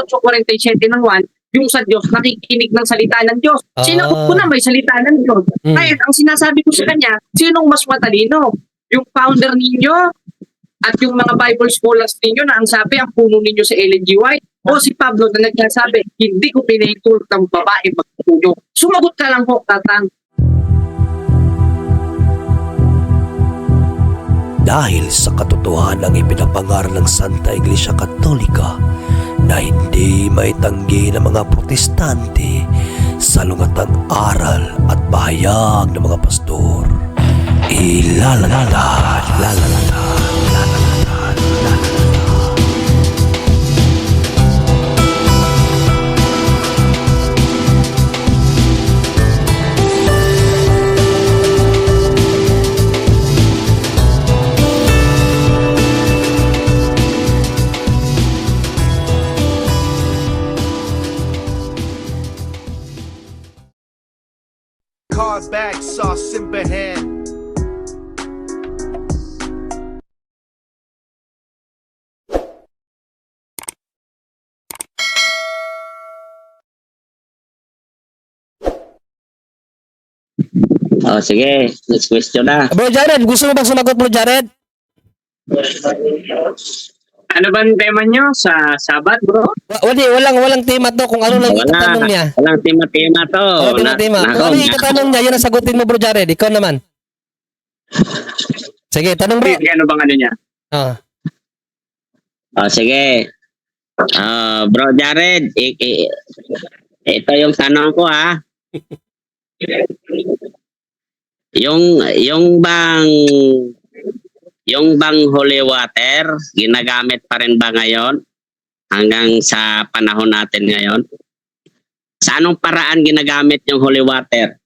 8:47 ng 1, yung sa Diyos, nakikinig ng salita ng Diyos. Sinagot ko na may salita ng Diyos. Ngayon, ang sinasabi ko sa kanya, sinong mas matalino? Yung founder ninyo at yung mga Bible scholars ninyo na ang sabi, ang puno ninyo si Ellen G. White, o si Pablo na nagsasabi, hindi ko pinahintulot ng babae magpuno. Sumagot ka lang po, Tatang. Dahil sa katotohanan ng ipinapangaral ng Santa Iglesia Katolika na hindi maitanggi ng mga protestante sa lungatang aral at bahayag ng mga pastor. Car back, sauce in hand. Oh, sige. Next question na. Bro Jared, gusto mo bang sumagot, Bro Jared? Ano ba ang tema nyo sa Sabat, bro? Walang tema to kung ano lang itatanong niya. Walang tema to. Tema. Kung ano yung itatanong niya, yun ang sagutin mo, Bro Jared. Ikaw naman. Sige, tanong bro. Ano bang ano niya? Oh, sige. Bro Jared, ito yung tanong ko ha. Yung bang holy water, ginagamit pa rin ba ngayon? Hanggang sa panahon natin ngayon? Sa anong paraan ginagamit yung holy water?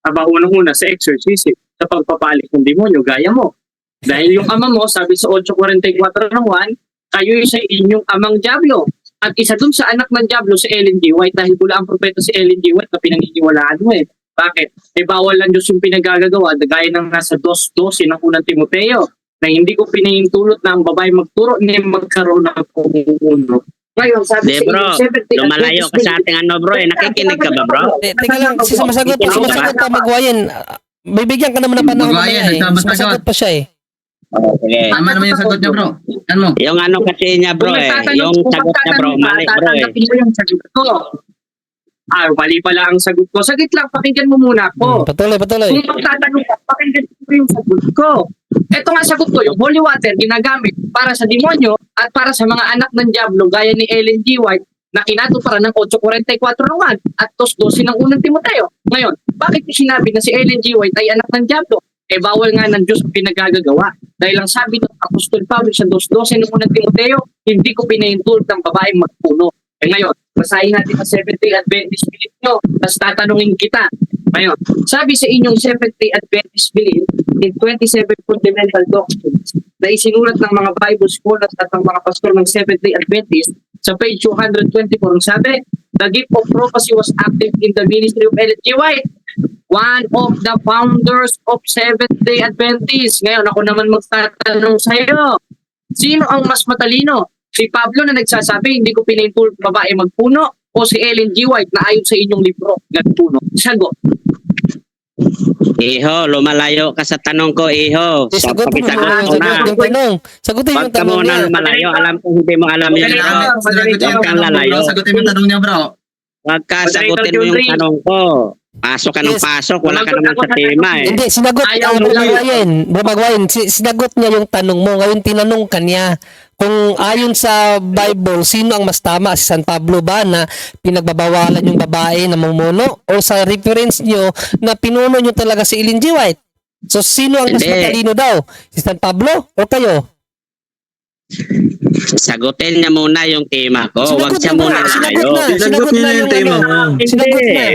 Unang-una sa exorcism, sa pagpapalik ng demonyo, gaya mo. Dahil yung ama mo, sabi sa 8:44 ng 1, kayo sa inyong amang Diablo. At isa dun sa anak ng Diablo, si Ellen G. White, dahil wala ang propeta si Ellen G. White na pinanginiwalaan mo eh. Bakit? Bawal lang Diyos yung pinagagagawa, gaya ng nasa 2:12 ng unang Timoteo, na hindi ko pinahintulot na ang babae magturo ni magkaroon ng pumupuno. Ngayon, sabi sa bro, lumalayo ka sa ating ano bro, nakikinig ka ba bro? Teka lang, sumasagot pa Magwayin. Bibigyan ka naman ng panahon mamaya sumasagot pa siya eh. Okay. Tama naman yung sagot niya bro. Ano? Yung ano kasi niya bro yung sagot niya bro, mali bro eh. Yung sagot ko. Mali pala ang sagot ko. Sagit lang, pakinggan mo muna ako. Patuloy. Kung magtatanong ka, pakinggan mo yung sagot ko. Ito nga sagot ko, yung holy water ginagamit para sa demonyo at para sa mga anak ng Diablo gaya ni Ellen G. White na kinatuparan ng 8:44 ng 1 at 2:12 ng unang Timoteo. Ngayon, bakit sinabi na si Ellen G. White ay anak ng Diablo? Bawal nga ng Diyos ang pinagagagawa. Dahil ang sabi ng Apostol Pablo sa 2:12 ng unang Timoteo, hindi ko pinahintulot ng babaeng magpuno. Ngayon, basahin natin ang Seventh-day Adventist belief nyo, tapos tatanungin kita. Ngayon, sabi sa inyong Seventh-day Adventist belief in 27 fundamental doctrines na isinulat ng mga Bible scholars at ng mga pastor ng Seventh-day Adventist sa page 224, sabi, the gift of prophecy was active in the ministry of Ellen G. White, one of the founders of Seventh-day Adventist. Ngayon, ako naman magtatanong sa iyo, sino ang mas matalino? Si Pablo na nagsasabi, hindi ko pinahintulot babae magpuno, o si Ellen G. White na ayon sa inyong libro, nagpuno? Sagot. Iho, lumalayo ka sa tanong ko, Iho. Sagutin mo na. Sagutin yung Wag ka tanong muna niya. lumalayo. Alam ko hindi mo alam yun. Huwag kang lalayo. Sagutin mo yung tanong niya bro. Huwag ka sagutin mo yung tanong ko. Pasok ka ng pasok. Wala ka naman sa tema eh. Hindi, sinagot Magwayin, sinagot niya yung tanong mo. Ngayon tinanong ka niya kung ayon sa Bible, sino ang mas tama? Si San Pablo ba na pinagbabawalan yung babae na mamuno? O sa reference nyo na pinuno nyo talaga si Ellen G. White? So sino ang mas matalino daw? Si San Pablo o kayo? Sagutin niya muna yung tema ko. Huwag siya muna layo. Sinagot na yung tema. Sinagot na.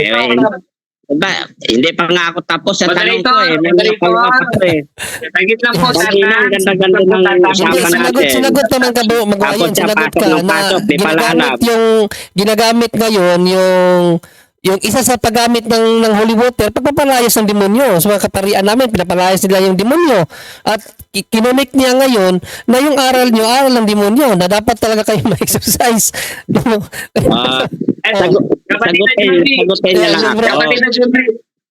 Hindi pa nga ako tapos sa tanong ko eh. May mga pangkapat ko eh. Sagit lang po, Ganda-ganda ng usapan natin. Sinagot naman ka bro, Magwayin. Sinagot ka na ginagamit ngayon yung yung isa sa paggamit ng holy water, pagpapalayas ng demonyo. Sa mga kaparian namin, pinapalayas nila yung demonyo. At kinomik niya ngayon na yung aral nyo, aral ng demonyo, na dapat talaga kayo ma-exercise. Sagutin niya lang ako. Kapatid na Jumri,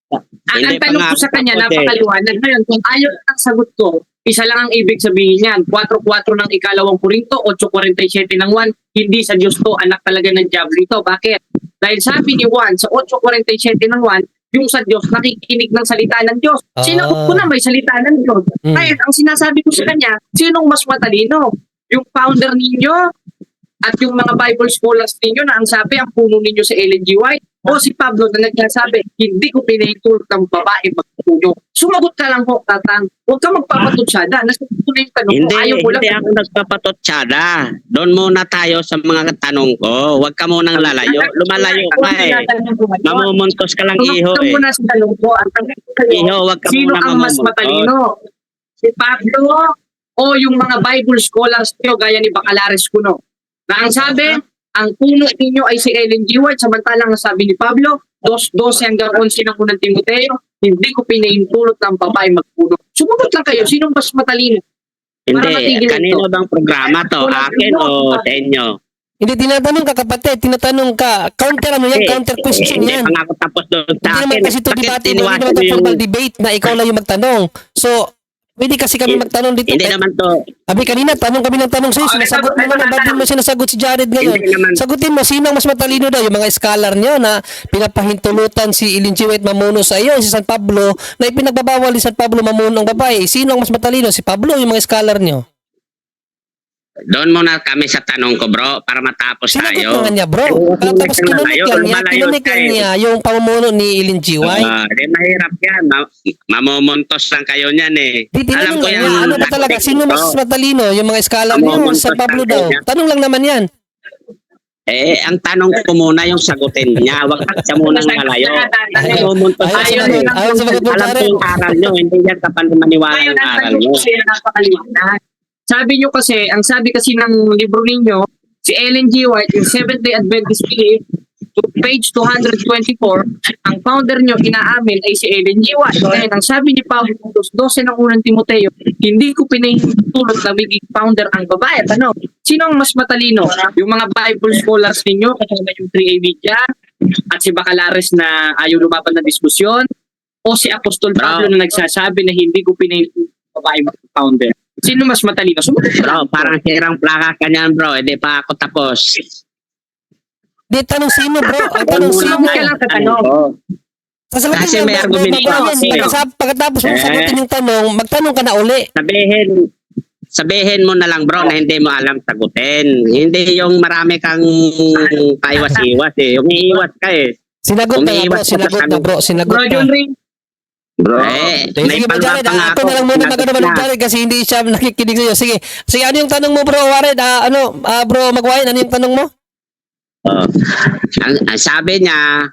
ang Hindi pa tanong nga ko sa kanya, ako, napakaliwanag. Ngayon, kung ayaw ang sagot ko, isa lang ang ibig sabihin niyan. 4:4 ng ikalawang Korinto, 8:47 ng 1, hindi sa Diyos to, anak talaga ng Diablo ito. Bakit? Dahil sabi ni Juan sa 8:47 ng 1, yung sa Diyos, nakikinig ng salita ng Diyos. Sinagot ko na may salita ng Diyos. Kaya ang sinasabi ko sa kanya, sinong mas matalino? Yung founder ninyo at yung mga Bible scholars ninyo na ang sabi, ang puno ninyo sa Ellen G. White, o si Pablo na nagsasabi, hindi ko pinahintulot ng babae magpuno. Sumagot ka lang po, Tatang. Huwag ka magpapatutsada. Nasagot ko na yung tanong ko. Ayaw ko lang. Hindi ako nagpapatotsada. Doon muna tayo sa mga tanong ko. Huwag ka munang lalayo. Lumalayo ka eh. Mamumuntos ka lang, iho Huwag ka eh. muna sa tanong ko. Ang tanong ko kayo, Iho, huwag ka sino muna ang mas mamumuntos. matalino? Si Pablo o yung mga Bible scholars nyo gaya ni Bacalares Cuno? Na ang sabi, ang puno ninyo ay si Ellen G. White, samantalang ang sabi ni Pablo, 2:12 hanggang 11 ng unang Timoteo, hindi ko pinahintulot ng babae magpuno. Sumagot lang kayo, sinong mas matalino? Para Hindi, matigil kanino ito. bang programa to? Akin o sa inyo? Hindi, tinatanong ka kapatid, tinatanong ka. Counter ano yan? Counter question Hindi yan. pa nga ako tapos doon sa Hindi akin. naman kasi ito Bakit debate, hindi tiniwasan naman ito mo formal debate na ikaw lang yung magtanong. So, pwede kasi kami magtanong dito. Hindi naman to. Abi, kanina, tanong kami ng tanong sa'yo. Sinasagot mo naman, bakit mo sinasagot si Jared ngayon? Hindi naman. Sagutin mo, sino ang mas matalino daw? Yung mga scholar nyo na pinapahintulutan si Ellen G. White mamuno sa iyo, si San Pablo, na ipinagbabawal ni San Pablo mamuno ng babae. Sino ang mas matalino? Si Pablo o yung mga scholar nyo? Doon muna kami sa tanong ko, bro, para matapos Sinagot tayo. naman niya, bro. Tapos kinunik lang niya yung pamumuno ni Ellen G. White. Di mahirap yan. Mamumuntos lang kayo niyan eh. Di, tinanong lang niya, ano ba talaga? Sino mas matalino? Yung mga scholar nyo o si San Pablo daw? Tanong lang naman yan. Eh, ang tanong ko muna yung sagutin niya. Huwag ka siya muna malayo. Mamumuntos Ayaw lang sa kayo. mga sagot mo, Alam ko Jared. yung aral nyo. Hindi yan kapag maniwala Ngayon, yung ang aral tanong nyo. ko siya, napakaliwanag. Sabi nyo kasi, ang sabi kasi ng libro ninyo, si Ellen G. White, yung Seventh-day Adventist Belief, to page 224, ang founder nyo inaamin ay si Ellen G. White. Ngayon, ang sabi ni Pablo 12 ng unang Timoteo, hindi ko pinahintulot na maging founder ang babae. Ano? Sino ang mas matalino? Yung mga Bible scholars ninyo, kasama yung 3A Media, at si Bacalares na ayaw lumaban na diskusyon, o si Apostol Pablo na nagsasabi na hindi ko pinahintulot ang babae maging founder? Sino mas matalino? Sumagot ka. Bro, parang sirang plaka ka niyan, bro. Hindi pa ako tapos. Di, tanong sino, bro? Ang tanong sino? Sumagot ka lang sa tanong. Sasagutin Kasi niya, may argumento bro, ako, yan. Pagkatapos mo sagutin yung tanong, magtanong ka na uli. Sabihin mo na lang, bro, na hindi mo alam sagutin. Hindi yung marami kang paiwas-iwas eh. Umiiwas ka eh. Sinagot na nga, bro. Sinagot na, bro. Sinagot Bro, na. John Ring, Bro, Sige, may sige, palma Jared, pa nga ako na lang muna Sinagot magano na. ba Jared kasi hindi siya nakikinig sa'yo. Sige, sige, ano yung tanong mo, bro, Jared? Bro, Magwain, ano yung tanong mo? Ang sabi niya,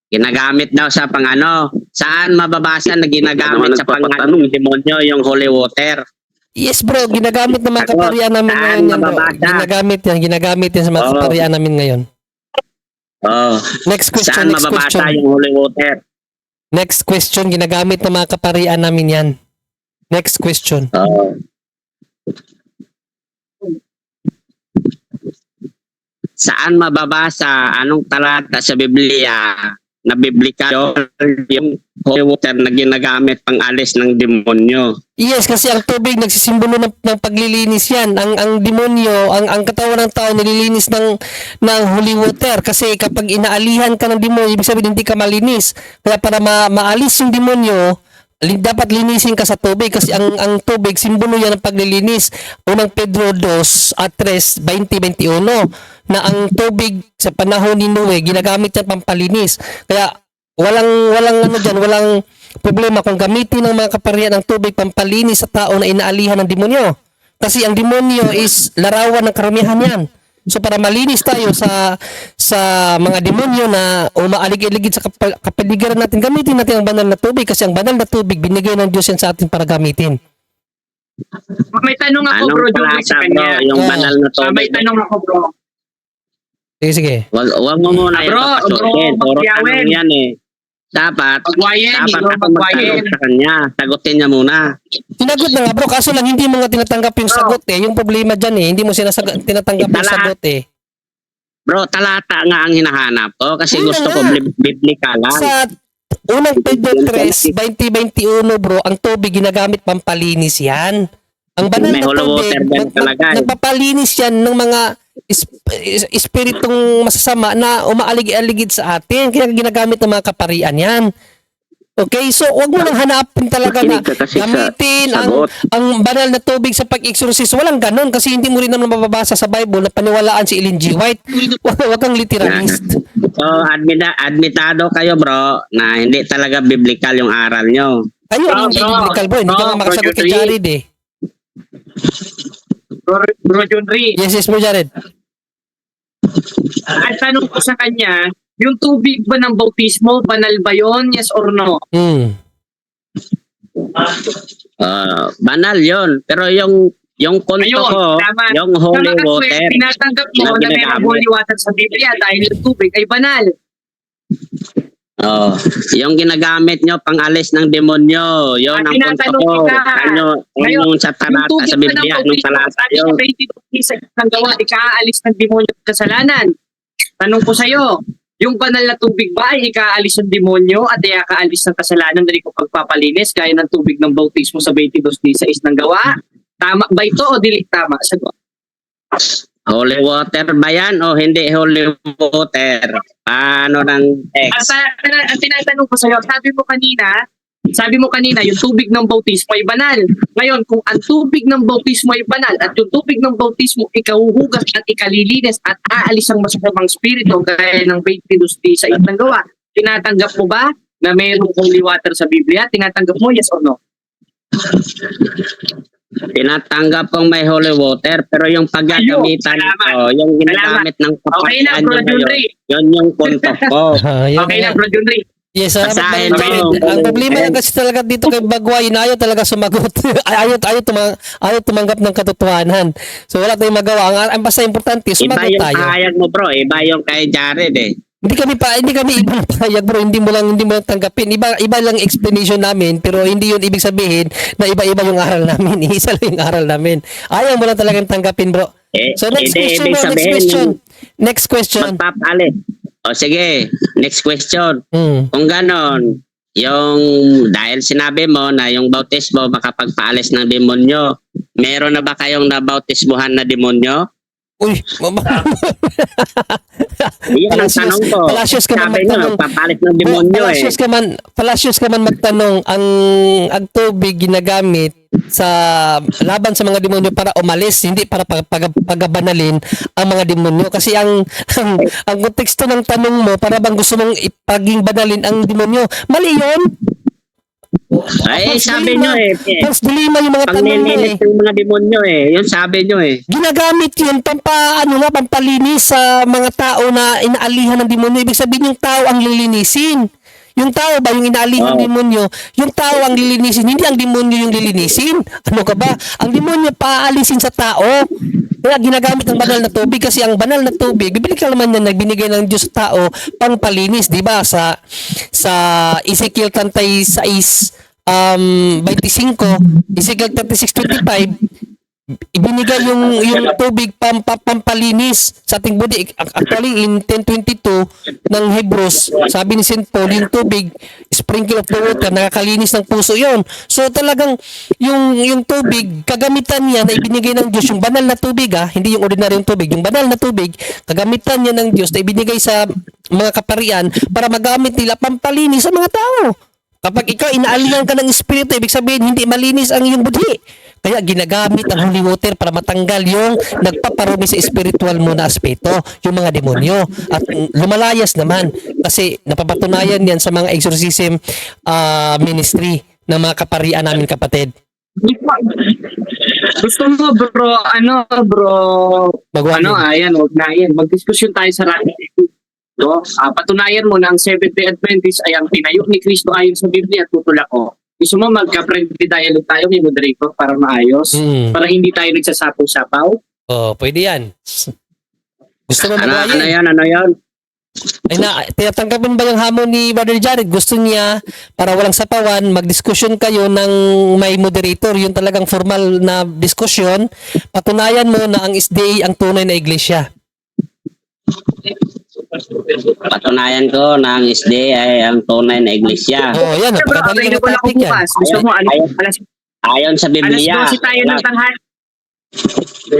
ginagamit daw sa pangano. Saan mababasa na ginagamit sa panganong demonyo yung holy water? Yes, bro, ginagamit ng mga Ako, kaparian namin saan ngayon yan, bro. mababasa? Ginagamit yan sa mga Oo. kaparian namin ngayon. Oh, Next question, saan next mababasa question. yung holy water? Next question, ginagamit ng mga kaparian namin yan. Next question. Oh. Saan mababasa anong talata sa Biblia na biblika yung holy water na ginagamit pang alis ng demonyo? Yes, kasi ang tubig nagsisimbolo ng paglilinis yan. Ang demonyo, ang katawan ng tao nililinis ng holy water. Kasi kapag inaalihan ka ng demonyo, ibig sabihin hindi ka malinis. Kaya para maalis yung demonyo, dapat linisin ka sa tubig kasi ang tubig, simbolo yan ng paglilinis. Unang Pedro 2 at 3, 20-21 na ang tubig sa panahon ni Noe, ginagamit yan pampalinis. Kaya walang problema kung gamitin ng mga kaparian ng tubig pampalinis sa tao na inaalihan ng demonyo. Kasi ang demonyo is larawan ng karamihan yan. So para malinis tayo sa mga demonyo na umaalig-aligid sa kapaligiran natin, gamitin natin ang banal na tubig kasi ang banal na tubig binigay ng Diyos yan sa atin para gamitin. may tanong ako, Anong bro, John Ring, talata, sa bro, kanya. yung banal na May tubig? tanong ako, bro. Sige. Wag mo muna Bro, papasukin. Puro Magyawin. tanong yan eh. Dapat Magwayen, ako magwayen. magtanong sa kanya. Sagutin niya muna. Sinagot na nga bro, kaso lang hindi mo nga tinatanggap yung sagot eh. Yung problema dyan eh, hindi mo tinatanggap yung sagot eh. Bro, talata nga ang hinahanap ko kasi Yun gusto na ko nga. biblical lang. Sa unang Pedro 3, 2021 bro, ang tubig ginagamit pampalinis yan. Ang banal May na holy tubig, water din talaga eh. nagpapalinis yan ng mga espiritong masasama na umaalig-aligid sa atin. Kaya ginagamit ng mga kaparian yan. Okay, so wag mo nang hanapin talaga na Makinig ka kasi sa gamitin sagot. ang banal na tubig sa pag-exorcist. Walang ganon kasi hindi mo rin naman mababasa sa Bible na paniwalaan si Ellen G. White. Wag kang literalist. So, admitado kayo bro na hindi talaga biblical yung aral nyo. Kayo ang hindi Bro, biblical bro. Hindi ka bro, nga makasagot bro, kay Jared eh. Bro Junri, Yes bro Jared. ang tanong ko sa kanya, yung tubig ba ng bautismo, banal ba yun? Yes or no? Banal yon. Pero yung konto Ayun, ko, tama. yung holy Sa mga water, kwento, tinatanggap mo na na may ginagamit. holy water sa Biblia dahil yung tubig ay banal. yung ginagamit nyo pang alis ng demonyo, yon ang konto tinatanong ko. kita. Ano yung sa Yung talata tubig sa ba ng Biblia, nung bautismo, talata sabi yun. sa 22 sa isang gawa, ikaalis ng demonyo at kasalanan. Tanong ko sa'yo, yung banal na tubig ba ay ikaalis ng demonyo at ikaalis ng kasalanan dahil ko pagpapalinis gaya ng tubig ng bautismo sa 22:16 ng gawa? Tama ba ito o dili tama? Sagot. Holy water ba yan o hindi holy water? Paano ng text? Ang tinatanong ko sa'yo, sabi mo kanina, yung tubig ng bautismo ay banal. Ngayon, kung ang tubig ng bautismo ay banal at yung tubig ng bautismo ikahuhugas at ikalilinis at aalis ang masasamang spirito gaya ng 22 sa isang gawa, tinatanggap mo ba na mayroong holy water sa Biblia? Tinatanggap mo, yes or no? Tinatanggap kong may holy water pero yung paggagamitan Ayun, ko, yung ginagamit ng Okay na, kapatian Bro nyo Junri. yun yung konto ko. Okay na, Bro Junri. Yes, salamat Basahin Bro Jared. mo. Ang problema lang kasi talaga dito kay Bagway na ayaw talaga sumagot. ayaw tumanggap ng katotohanan. So wala tayong magawa. Ang basta importante, Iba sumagot yung tayo. pahayag mo bro, iba yung kay Jared eh. Hindi kami ibang pahayag bro, hindi mo lang tanggapin. Iba lang explanation namin, pero hindi yun ibig sabihin na iba-iba yung aral namin. Isa lang yung aral namin. Ayaw mo lang talagang tanggapin bro. So next Hindi question ibig bro, sabihin next question. magpapalit. O sige, next question. Hmm. Kung ganon, yung dahil sinabi mo na yung bautismo makapagpaalis ng demonyo, meron na ba kayong nabautismuhan na demonyo? Uy, Iyan ang tanong ko. Palacios ka man Sabi nyo, magtanong. papalit ng demonyo eh. Palacios ka man magtanong ang tubig ginagamit sa laban sa mga demonyo para umalis, hindi para pagabanalin ang mga demonyo kasi ang konteksto ng tanong mo para bang gusto mong ipaging banalin ang demonyo. Mali 'yon. Ay, sabi nyo eh. False dilemma yung mga Pag tanong mo eh. nilinis yung mga demonyo eh. Yun sabi nyo eh. Ginagamit yun pampalinis sa mga tao na inaalihan ng demonyo. Ibig sabihin yung tao ang lilinisin. Yung tao ba yung inaalihan ng demonyo? Yung tao ang lilinisin, hindi ang demonyo yung lilinisin. Ano ka ba? Ang demonyo paalisin sa tao. Kaya ginagamit ang banal na tubig kasi ang banal na tubig, bibili ka naman yan, nagbinigay ng Diyos sa tao pang palinis, di ba? Sa Ezekiel 36, 25, Ezekiel 36:25, ibinigay yung tubig pampalinis sa ating body. Actually in 10:22 ng Hebrews, sabi ni St. Paul, yung tubig sprinkle of the water, nakakalinis ng puso yon. So talagang yung tubig, kagamitan niya na ibinigay ng Diyos, yung banal na tubig hindi yung ordinaryong tubig, yung banal na tubig, kagamitan niya ng Diyos na ibinigay sa mga kaparian para magamit nila pampalinis sa mga tao. Kapag ikaw inaalihan ka ng espiritu, ibig sabihin hindi malinis ang iyong budhi. Kaya ginagamit ang holy water para matanggal yung nagpaparumi sa spiritual mo na aspeto, yung mga demonyo. At lumalayas naman kasi napapatunayan yan sa mga exorcism ministry ng mga kaparian namin kapatid. Gusto mo bro, Magwagi. ayan, wag na yan. Magdiskusyon tayo sa radio. No? Patunayan mo na ang Seventh-day Adventist ay ang tinayo ni Kristo ayon sa Biblia at tutulak ko. Gusto mo magka-friendly dialogue tayo, may moderator para maayos? Para hindi tayo nagsasapaw-sapaw? Oh, pwede yan. Gusto mo Ano magwayin? yan, ano yan? Ay na, tinatanggapin ba yung hamon ni Brother Jared? Gusto niya, para walang sapawan, magdiskusyon kayo ng may moderator. Yung talagang formal na diskusyon. Patunayan mo na ang SDA ang tunay na iglesia. Patunayan ko na ang SDA ay ang tunay na iglesia. Oo, yan. Bro, Napakadali available na ako topic yan. bukas. Gusto mo, alas Ayon sa Biblia. 12 tayo ng tanghali.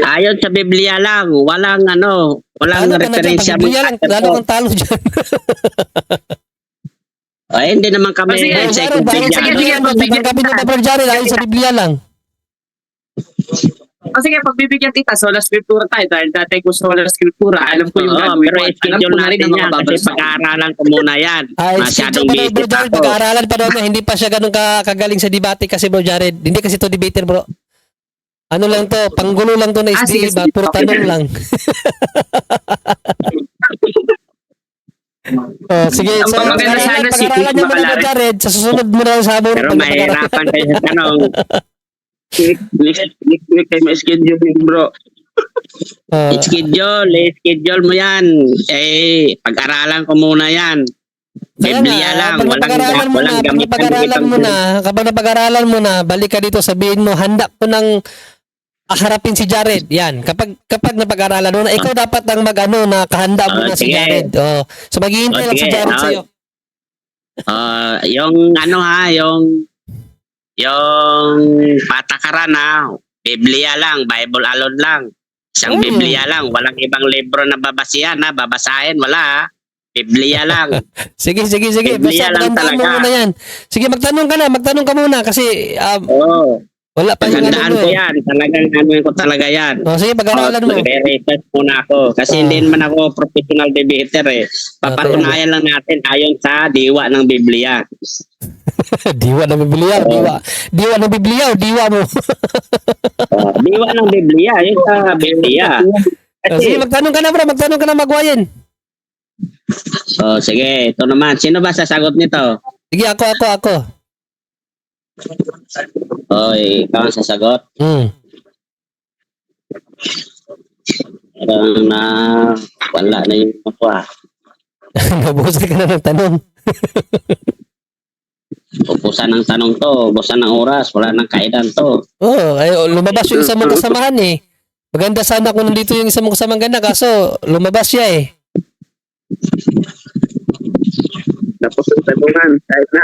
Ayon sa Biblia lang, walang walang Ano ka na dyan? referensya. Pag-Biblia lang, lalo kang talo dyan. Ay, hindi naman kami Sige, Jared, second bakit sige, sa sige, Biblia? magbigyan Tangkapin mo ka. ba, Brother Jared? Ayon sa Biblia lang. O sige, pagbibigyan kita, sola scriptura tayo. Dahil dati ko sola scriptura, alam ko yung Oo, gagawin pero ko. At alam schedule ko na rin natin ang mga yan kasi babasa. pag-aaralan ko muna yan. Ay, Masyadong pa daw, busy Bro Jared, ako. pag-aaralan pa daw niya. Hindi pa siya ganun kagaling sa debate kasi, Bro Jared. Hindi kasi to debater, bro. Ano lang to, panggulo lang to na SDA, Sige, ba? sige. Puro Okay. tanong lang. Oh, sige, Ang so, maganda sana si pag-aralan niya muna, Bakalari. Bro Jared. Sa susunod mo na sa Pero mahirapan kayo sa tanong. Next week kayo ma-schedule bro. I-schedule mo yan. Pag-aralan ko muna yan. Biblia lang, kapag napag-aralan mo na, walang kapag gamit. napag-aralan mo na, balik ka dito, sabihin mo, handa ko nang harapin si Jared. Yan. Kapag napag-aralan mo na, ikaw dapat ang mag-ano na kahanda mo Oh, na si sige. Jared. Oh. So maghihintay Oh, lang si sige. Jared sa'yo. Yung patakaran Biblia lang, Bible alone lang. Isang Oh. Biblia lang, walang ibang libro na babasahin, wala. Biblia lang. Sige. Biblia Basta lang magandaan mo talaga. muna yan. Sige, magtanong ka muna kasi Oo. wala pa yung Pagandaan ano ko mo eh. yan. Talagang anuin ko talaga yan. Oh, sige, pag-aralan mo. Research muna ako. Kasi hindi naman ako professional debater eh. Papatunayan lang natin ayon sa diwa ng Biblia. Diwa ng Biblia, diwa ng Biblia o diwa mo. Diwa ng Biblia, yun sa Biblia. Oh, sige, magtanong ka na magwayin. Sige, ito naman. Sino ba sasagot nito? Sige, ako. Ikaw ang sasagot. Parang wala na yung ako Nabusan ka na ng tanong. Ubusan ng tanong to, ubusan ng oras, wala nang kaidan to. Lumabas yung isang mong kasamahan eh. Maganda sana kung nandito yung isang mong kasamang ganda, kaso lumabas siya eh. Tapos yung tanungan, kahit na.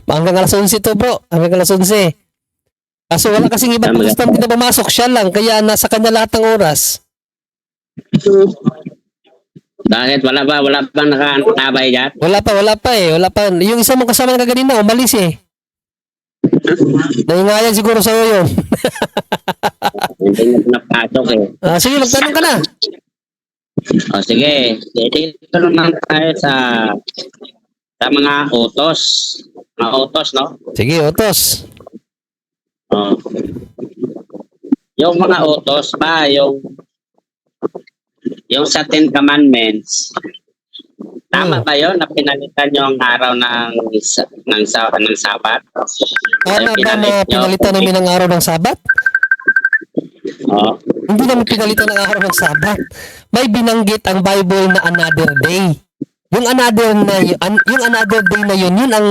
Hanggang alas 11 to bro, hanggang alas 11. Kaso wala kasing ibang protestante na pumasok, siya lang, kaya nasa kanya lahat ng oras. Bakit? Wala pa nakatabay dyan? Wala pa eh. Yung isang mong kasama na kaganina, umalis eh. Naingayan siguro sa'yo yun. Hindi na napasok eh. Sige, magtanong ka na. Sige. Dito naman tayo sa mga utos. Mga utos, no? Sige, utos. Yung mga utos ba, yung sa Ten Commandments, tama ba yun na pinalitan yung araw ng Sabat? Tama ba na pinalitan namin ang araw ng Sabat? Oo. Hindi naman pinalitan ang araw ng Sabat. May binanggit ang Bible na another day. Yung another day na yun ang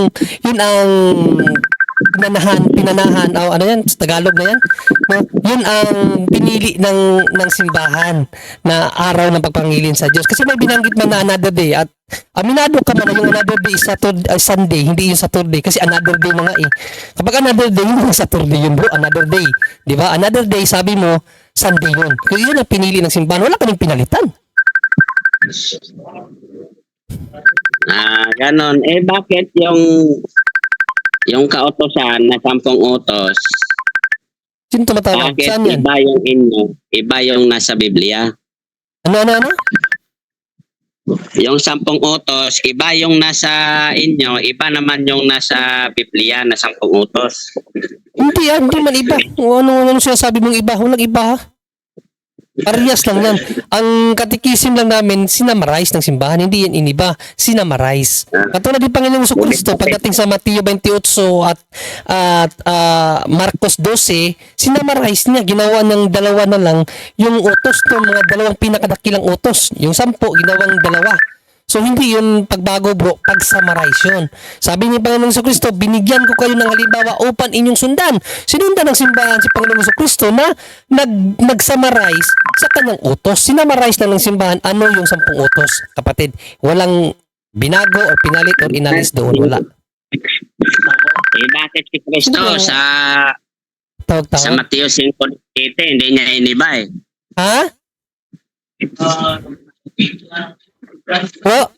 pinanahan o ano yan sa Tagalog na yan, no? Yun ang pinili ng simbahan na araw ng pagpangilin sa Diyos kasi may binanggit man na another day at aminado ka man na yung another day is Sunday, hindi yung Saturday kasi another day na nga eh. Kapag another day yung Saturday yun bro, another day, di ba? Another day sabi mo Sunday yun, kaya yun ang pinili ng simbahan, wala kaming pinalitan. Ganon. Bakit yung kautosan na 10 utos, Sino tumatawag? bakit Saan yan? iba yung inyo, iba yung nasa Biblia? Ano? Yung 10 utos, iba yung nasa inyo, iba naman yung nasa Biblia na 10 utos. Hindi man iba. Ano sinasabi mong iba? Walang iba ha? Parehas lang yan. Ang katikisim lang namin, sinamarize ng simbahan. Hindi yan iniba. Sinamarize. Katulad ni Panginoong Kristo pagdating sa Mateo 28 at Marcos 12, sinamarize niya. Ginawa ng dalawa na lang yung utos ng mga dalawang pinakadakilang utos. Yung 10, ginawang dalawa. So hindi yun pagbago bro, pag-summarize yun. Sabi ni Panginoong Kristo, binigyan ko kayo ng halimbawa upang inyong sundan. Sinundan ng simbahan si Panginoong Kristo na nag-summarize sa kanyang utos. Sinamarize lang ng simbahan ano yung 10 utos. Kapatid, walang binago o pinalit o inalis doon. Wala. Bakit si Kristo Sino? sa Tawag-tawag. Mateo 5:7 hindi niya iniba eh. Ha? Bro,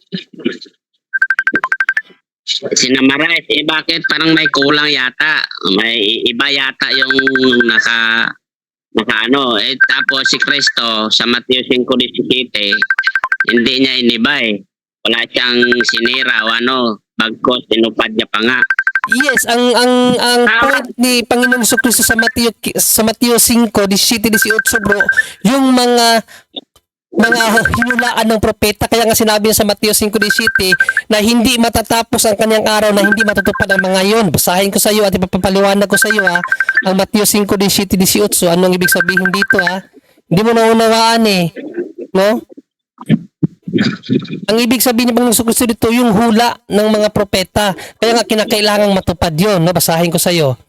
Sinamarize, bakit parang may kulang yata? May iba yata yung naka ano. Tapos si Kristo sa Mateo 5:17 hindi niya iniba eh. Wala siyang sinira o ano. Bagkos, tinupad niya pa nga. yes, ang point ni Panginoong Kristo sa Mateo 5:17-18 bro, yung mga hinulaan ng propeta. Kaya nga sinabi niya sa Mateo 5:17 na hindi matatapos ang kanyang araw, na hindi matutupad ang mga yon. Basahin ko sa iyo at ipapaliwanag ko sa iyo ang Mateo 5:17-18. Anong ibig sabihin dito Hindi mo naunawaan no? Ang ibig sabihin ni Panginoong Kristo dito yung hula ng mga propeta. Kaya nga kinakailangang matupad yon, no? Basahin ko sa iyo.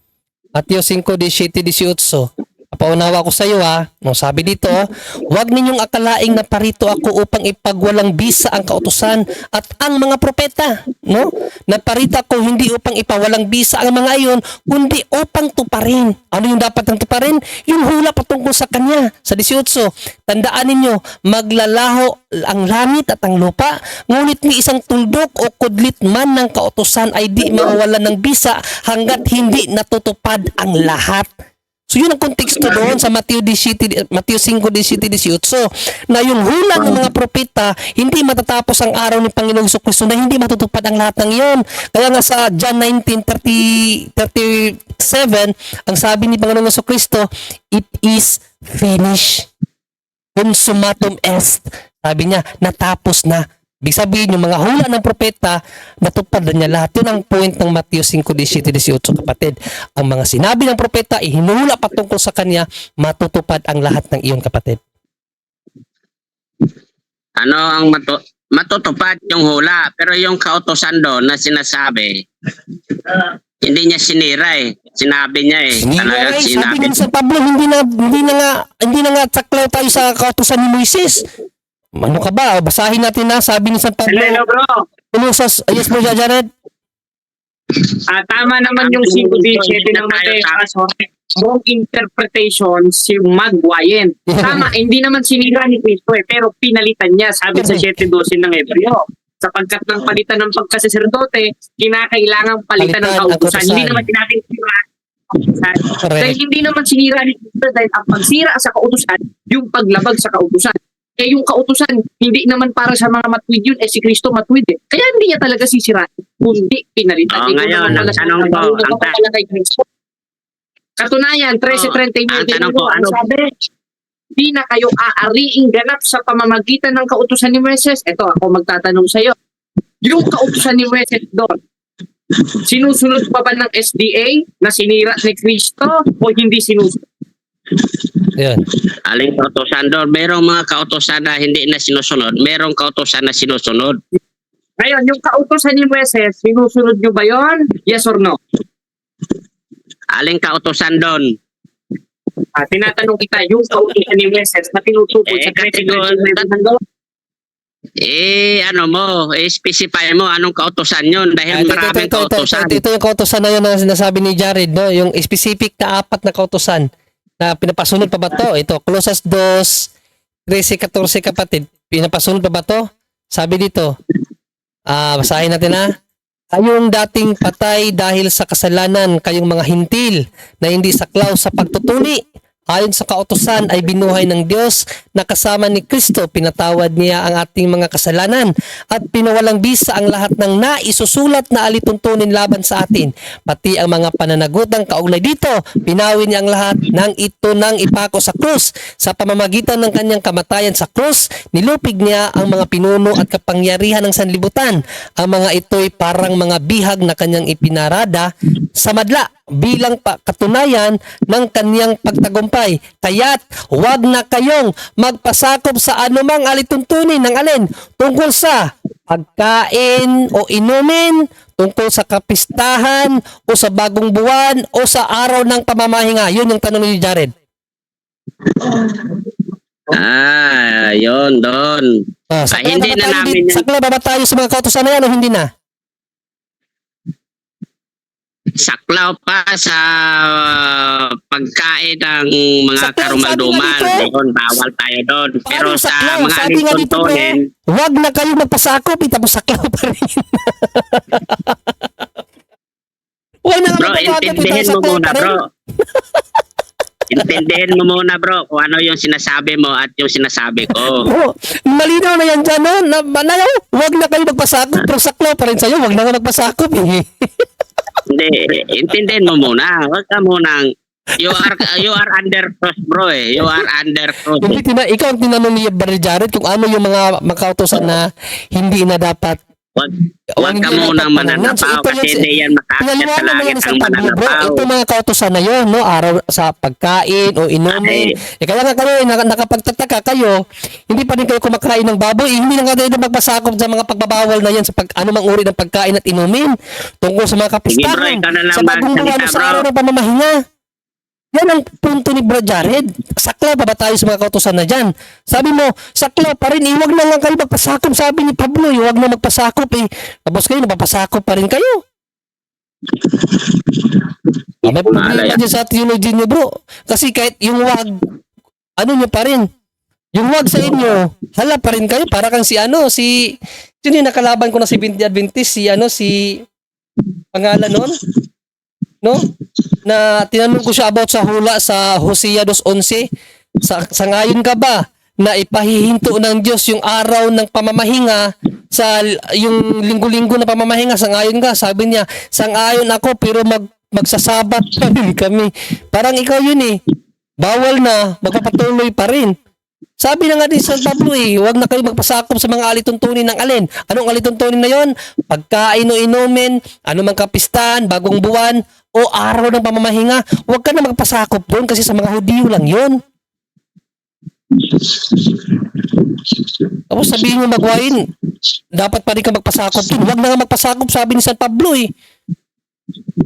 Mateo 5:17-18. Paunawa ko sa iyo No, sabi dito, huwag ninyong akalaing naparito ako upang ipagwalang bisa ang kautusan at ang mga propeta, no? Naparito ako hindi upang ipawalang bisa ang mga iyon, kundi upang tuparin. Ano yung dapat ng tuparin? Yung hula patungkol sa kanya. Sa 18, tandaan ninyo, maglalaho ang langit at ang lupa, ngunit ni isang tuldok o kudlit man ng kautusan ay di mawawalan ng bisa hanggat hindi natutupad ang lahat. So yun ang konteksto doon sa Mateo 5:17-18 na yung hula ng mga propeta hindi matatapos ang araw ni Panginoong Kristo, na hindi matutupad ang lahat ng iyon. Kaya nga sa John 19:37 ang sabi ni Panginoong Kristo, it is finished. Consummatum est. Sabi niya, natapos na. Ibig sabihin, yung mga hula ng propeta, natupad na niya lahat. Yun ang point ng Mateo 5:17-18, kapatid. Ang mga sinabi ng propeta, ihinula patungkol sa kanya, matutupad ang lahat ng iyon, kapatid. Ano ang matutupad yung hula, pero yung kautosan doon na sinasabi, hindi niya sinira eh. Sinabi niya eh. Talagang Sabi sinabi. nga sa Pablo, hindi na nga saklaw tayo sa kautosan ni Moises. Ano ka ba? Basahin natin sabi ni San Pablo. Hello bro. Yes bro, Jared. Tama naman yung 5:17 ng Mateo. Wrong interpretation si Magwayen. Tama, hindi naman sinira ni Cristo pero pinalitan niya, sabi sa 7:12 ng Hebreo. Sapagkat ng palitan ng pagkasaserdote, kinakailangang palitan ng kautusan. Hindi naman natin sinira. Dahil hindi naman sinira ni Cristo, dahil ang pagsira sa kautusan, yung paglabag sa kautusan. Yung kautusan, hindi naman para sa mga matwid yun, si Kristo matwid eh. Kaya hindi niya talaga sisirain, kundi pinalitan. Ngayon, ang tanong ko, Katunayan, 13:39, ang tanong ko, ang sabi, di na kayo aariing ganap sa pamamagitan ng kautusan ni Moises. Ito, ako magtatanong sa iyo. Yung kautusan ni Moises doon, sinusunod pa ba ng SDA na sinira ni Kristo o hindi sinusunod? Yan. aling kautosan doon, merong mga kautosan na hindi na sinusunod, merong kautosan na sinusunod. Ngayon, yung kautusan ni Moises, sinusunod nyo ba yon? Yes or no? Aling kautosan doon? Tinatanong kita, yung kautusan ni Moises na tinutukoy sa 13:39 ano mo, specify mo anong kautosan yun dahil maraming kautosan. Ito yung kautosan na yun na sinasabi ni Jared, no? Yung specific na 4 na kautosan na pinapasunod pa ba to? Ito, Colosas 2:13-14, kapatid. Pinapasunod pa ba to? Sabi dito, basahin natin Kayong dating patay dahil sa kasalanan, kayong mga hintil na hindi saklaw sa pagtutuli ayon sa kautusan ay binuhay ng Diyos na kasama ni Kristo. Pinatawad niya ang ating mga kasalanan at pinawalang bisa ang lahat ng naisusulat na alituntunin laban sa atin. Pati ang mga pananagutang kaugnay dito, pinawi niya ang lahat ng ito nang ipako sa krus. Sa pamamagitan ng kanyang kamatayan sa krus, nilupig niya ang mga pinuno at kapangyarihan ng sanlibutan. Ang mga ito'y parang mga bihag na kanyang ipinarada sa madla bilang katunayan ng kanyang pagtagumpay. Kaya't huwag na kayong magpasakop sa anumang alituntunin ng alin tungkol sa pagkain o inumin, tungkol sa kapistahan o sa bagong buwan o sa araw ng pamamahinga. Yun yung tanong ni Jared. Yun, doon. Hindi na namin yan. Sakla ba tayo sa mga kautusan na yan o hindi na? Saklaw pa sa pagkain ng mga Saklaw, karumaldumal. sabi nga dito. Doon, bawal tayo doon. Pero Paano sa saklaw? mga Sabi nga dito, pre, alituntunin, huwag na kayo magpasakop, tapos saklaw pa rin. Huwag na nga bro, magpasakop, intindihin mo saklaw muna, pa rin. bro. Intindihin mo muna, bro, kung ano yung sinasabi mo at yung sinasabi ko. Oh, malinaw na yan dyan, no? Huwag na kayo magpasakop, pero saklaw pa rin sa'yo, huwag na nga magpasakop, eh. Hindi, intindihin mo muna. Huwag ka munang, you are under cross, bro, eh. You are under cross. Hindi, ikaw ang tinanong ni Brother Jared kung ano yung mga makautosan na hindi na dapat. Huwag ka Hindi munang dapat pananan. So, mananapaw ito kasi yun, hindi yan makakit sa pinaliwanag na langit yan sa ang Pablo, bro. mananapaw. Ito mga kautosan na yun, no? Araw sa pagkain o inumin. Kaya nga kayo, nakapagtataka kayo, hindi pa rin kayo kumakain ng baboy. Hindi na kayo magpasakop sa mga pagbabawal na yan sa anumang uri ng pagkain at inumin. Tungkol sa mga kapistahan, Sige, bro, ikaw na lang sa bagong buwan magsalita, sa bro. araw ng pamamahinga. Yan ang punto ni Bro Jared. Saklaw pa ba tayo sa mga kautosan na dyan? Sabi mo, saklaw pa rin. Huwag na lang kayo magpasakop. Sabi ni Pablo, huwag na magpasakop. Tapos kayo, napapasakop pa rin kayo. May problema dyan sa theology nyo, bro. Kasi kahit yung wag, ano nyo pa rin. Yung wag sa inyo, hala pa rin kayo. Para kang sino yung nakalaban ko na si Binti Adventist, si pangalan nun? No? Na tinanong ko siya about sa hula sa Hosea 2:11. Sa ngayon ka ba na ipahihinto ng Diyos yung araw ng pamamahinga sa yung linggo-linggo na pamamahinga? Sa ngayon ka, sabi niya, sang-ayon ako pero magsasabat pa rin kami. Parang ikaw yun eh. Bawal na, magpapatuloy pa rin. Sabi na nga din sa Pablo huwag na kayo magpasakop sa mga alituntunin ng alin. Anong alituntunin na yon? Pagkain o inumin, anumang kapistahan, bagong buwan, o araw ng pamamahinga. Huwag ka na magpasakop doon kasi sa mga Hudiyo lang yon. Tapos sabihin mo magwain, dapat pa rin ka magpasakop doon. Huwag na nga magpasakop, sabi ni San Pablo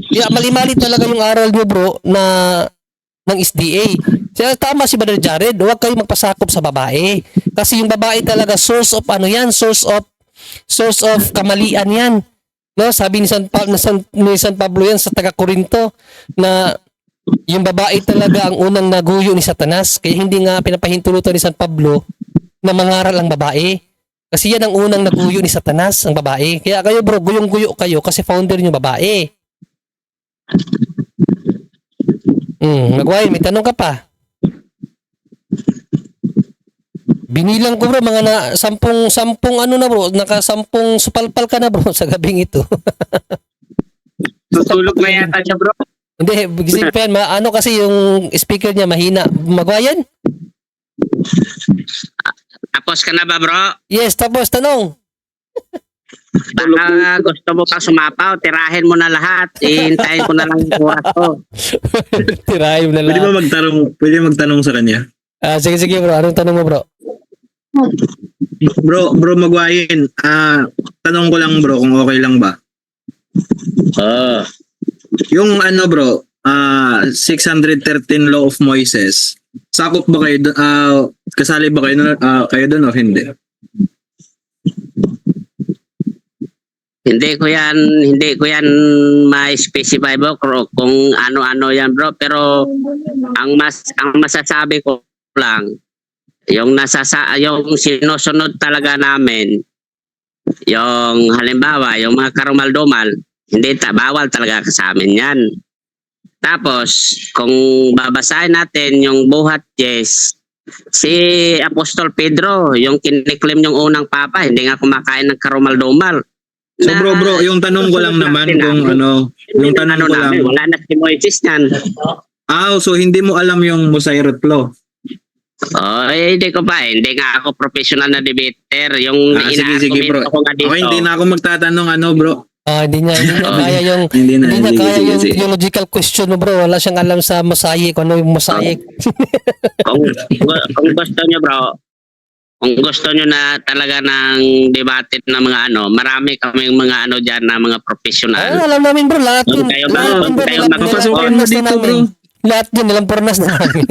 Kaya mali-mali talaga yung aral nyo, bro, ng SDA. Kaya tama si Brother Jared, huwag kayo magpasakop sa babae. Kasi yung babae talaga source of kamalian yan. No, sabi ni San Pablo yan sa taga-Corinto na yung babae talaga ang unang naguyo ni Satanas. Kaya hindi nga pinapahintulutan ni San Pablo na mangaral ang babae. Kasi yan ang unang naguyo ni Satanas, ang babae. Kaya kayo bro, guyong-guyo kayo kasi founder niyo babae. Magwain, may tanong ka pa? Binilang ko bro, mga sampung ano na bro, naka-10 supalpal ka na bro sa gabing ito. Tutulog na yata siya, bro. Hindi, gising pa yan. Ano kasi yung speaker niya mahina. Magwayan? Tapos ka na ba, bro? Yes, tapos tanong. Baka gusto mo pa sumapaw, tirahin mo na lahat. Ihintayin ko na lang yung oras ko. Tirahin na Pwede lang. ba magtanong sa kanya? Sige bro, anong tanong mo bro? Bro Magwayin, tanong ko lang bro kung okay lang ba? Yung ano bro, 613 Law of Moses, sakop ba kayo, kasali ba kayo doon o hindi? Hindi ko yan ma-specify bro kung ano-ano yan bro, pero ang masasabi ko lang yung sinusunod talaga namin, yung halimbawa yung mga karumaldumal, hindi bawal talaga sa amin yan. Tapos, kung babasahin natin yung buhat Yes, si Apostol Pedro, yung kiniklaim yung unang papa, hindi nga kumakain ng karumal-dumal. So bro, yung tanong ko lang naman kung yung tanong ko lang. Wala na si Moises yan. So hindi mo alam yung Mosairot Law. Hindi ko pa. Hindi nga ako professional na debater. Yung Sige bro. ko nga dito. Okay, hindi na ako magtatanong bro. Hindi niya kaya yung Hindi na. hindi niya Sige, kaya sige, yung sige. theological question mo, bro. Wala siyang alam sa mosaic, ano yung mosaic. kung gusto nyo bro, kung gusto nyo na talaga ng debate na mga marami kaming mga dyan na mga professional. Alam namin, bro, lahat yun. Kayo Lahat ba? yun, bro. Kayo Lahat ba? yun, Papasukin mo nilang purnas na dito, bro. namin. Lahat yun, nilang purnas na namin.